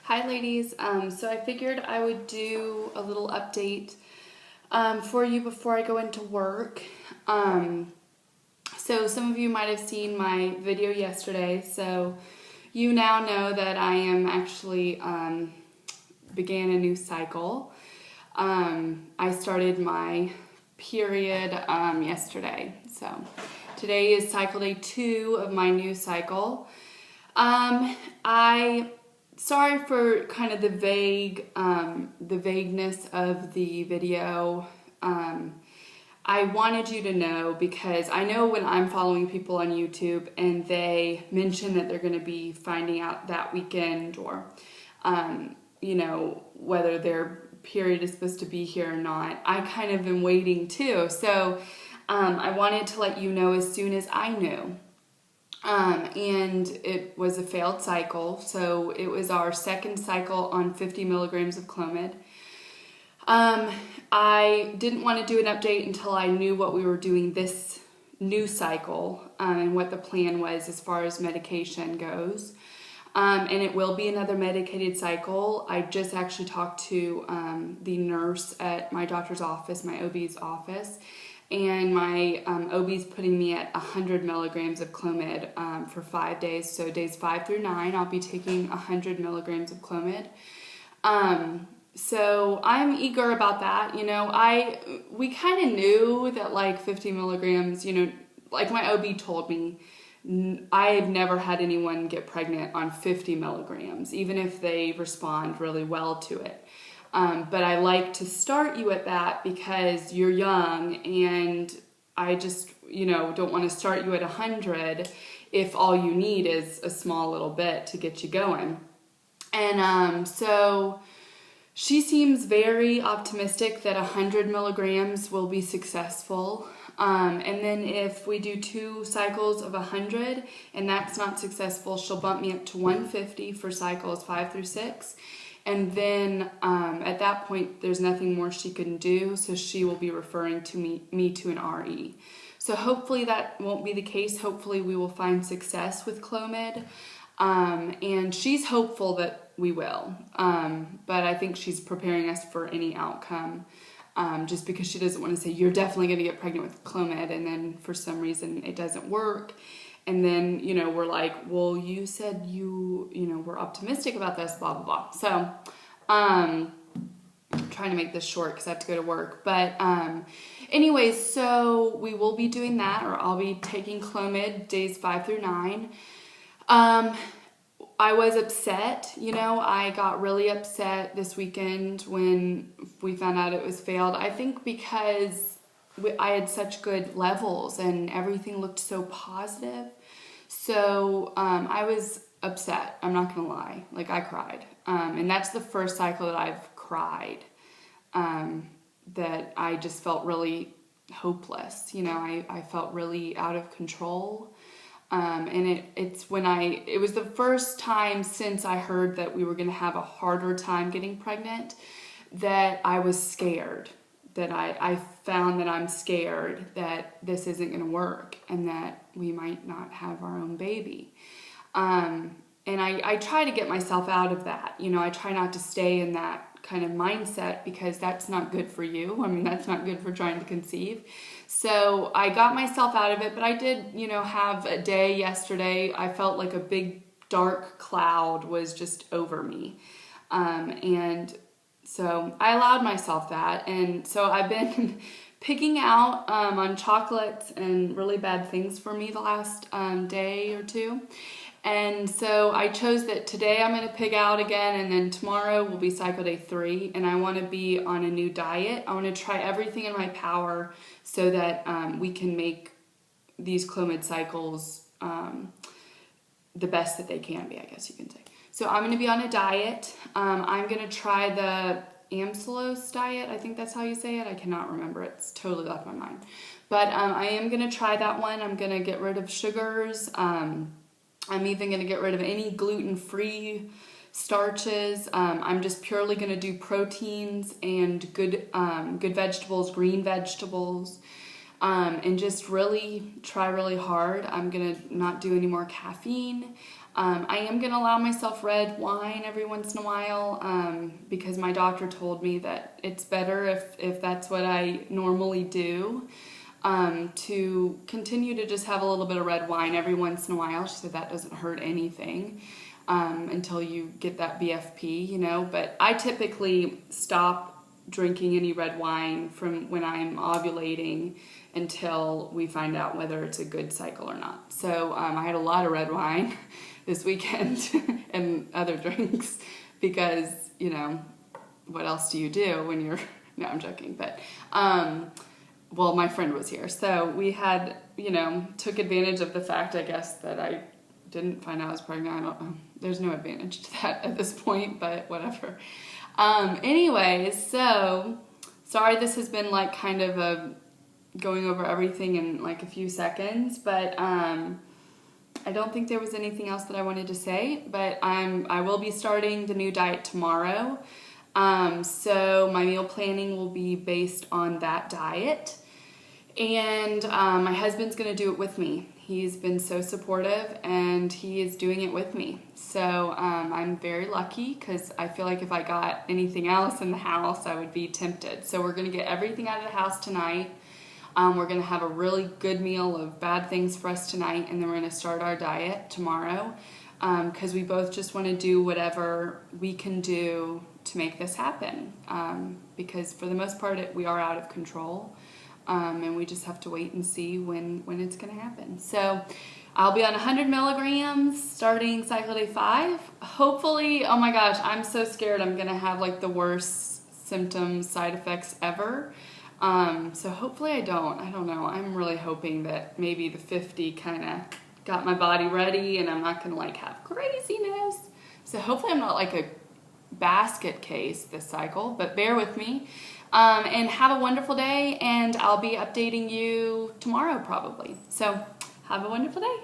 Hi ladies, so I figured I would do a little update for you before I go into work. So some of you might have seen my video yesterday, so you now know that I am actually began a new cycle. I started my period yesterday, so today is cycle day 2 of my new cycle. Sorry for kind of the vagueness of the video. I wanted you to know because I know when I'm following people on YouTube and they mention that they're going to be finding out that weekend or, whether their period is supposed to be here or not, I kind of been waiting too. So I wanted to let you know as soon as I knew. And it was a failed cycle, so it was our second cycle on 50 milligrams of Clomid. I didn't want to do an update until I knew what we were doing this new cycle and what the plan was as far as medication goes. And it will be another medicated cycle. I just actually talked to the nurse at my doctor's office, my OB's office, and my OB's putting me at 100 milligrams of Clomid for 5 days. So days 5 through 9, I'll be taking 100 milligrams of Clomid. So I'm eager about that. We kind of knew that like 50 milligrams, like my OB told me, I've never had anyone get pregnant on 50 milligrams, even if they respond really well to it. But I like to start you at that because you're young, and I just, don't want to start you at 100 if all you need is a small little bit to get you going. And so she seems very optimistic that 100 milligrams will be successful. And then if we do 2 cycles of 100 and that's not successful, she'll bump me up to 150 for cycles 5 through 6. And then at that point, there's nothing more she can do, so she will be referring to me to an RE. So hopefully that won't be the case. Hopefully we will find success with Clomid. And she's hopeful that we will. But I think she's preparing us for any outcome just because she doesn't want to say, you're definitely going to get pregnant with Clomid, and then for some reason it doesn't work. And then, we're like, well, you said we're optimistic about this, blah, blah, blah. So, I'm trying to make this short because I have to go to work. But anyways, so we will be doing that, or I'll be taking Clomid days 5 through 9. I was upset, I got really upset this weekend when we found out it was failed. I think because I had such good levels and everything looked so positive. So I was upset. I'm not going to lie. Like, I cried. And that's the first cycle that I've cried. That I just felt really hopeless. I felt really out of control. And it was the first time since I heard that we were going to have a harder time getting pregnant that I was scared. That I found that I'm scared that this isn't going to work and that we might not have our own baby. And I try to get myself out of that. I try not to stay in that kind of mindset because that's not good for you. That's not good for trying to conceive. So I got myself out of it, but I did, have a day yesterday. I felt like a big dark cloud was just over me. And so I allowed myself that, and so I've been picking out on chocolates and really bad things for me the last day or two. And so I chose that today I'm going to pig out again, and then tomorrow will be cycle day 3, and I want to be on a new diet. I want to try everything in my power so that we can make these Clomid cycles the best that they can be, I guess you can say. So I'm going to be on a diet. I'm going to try the Amylose diet. I think that's how you say it. I cannot remember. It's totally left my mind. But I am going to try that one. I'm going to get rid of sugars. I'm even going to get rid of any gluten-free starches. I'm just purely going to do proteins and good vegetables, green vegetables. And just really try really hard. I'm going to not do any more caffeine. I am going to allow myself red wine every once in a while because my doctor told me that it's better if that's what I normally do, to continue to just have a little bit of red wine every once in a while. She said that doesn't hurt anything until you get that BFP, you know. But I typically stop drinking any red wine from when I'm ovulating until we find out whether it's a good cycle or not. So I had a lot of red wine this weekend and other drinks because, you know, what else do you do when you're, no, I'm joking, but, well, my friend was here. So we had, you know, took advantage of the fact, I guess, that I didn't find out I was pregnant. I don't know. There's no advantage to that at this point, but whatever. Anyways, so sorry this has been like kind of a going over everything in like a few seconds, but I don't think there was anything else that I wanted to say, but I will be starting the new diet tomorrow. So my meal planning will be based on that diet, and my husband's going to do it with me. He's been so supportive and he is doing it with me. So I'm very lucky because I feel like if I got anything else in the house, I would be tempted. So we're going to get everything out of the house tonight. We're going to have a really good meal of bad things for us tonight, and then we're going to start our diet tomorrow because we both just want to do whatever we can do to make this happen, because for the most part we are out of control, and we just have to wait and see when it's going to happen. So I'll be on 100 milligrams starting cycle day 5. Hopefully, oh my gosh, I'm so scared I'm going to have like the worst symptoms, side effects ever. So hopefully I don't know. I'm really hoping that maybe the 50 kind of got my body ready and I'm not going to like have craziness. So hopefully I'm not like a basket case this cycle, but bear with me. And have a wonderful day, and I'll be updating you tomorrow probably. So have a wonderful day.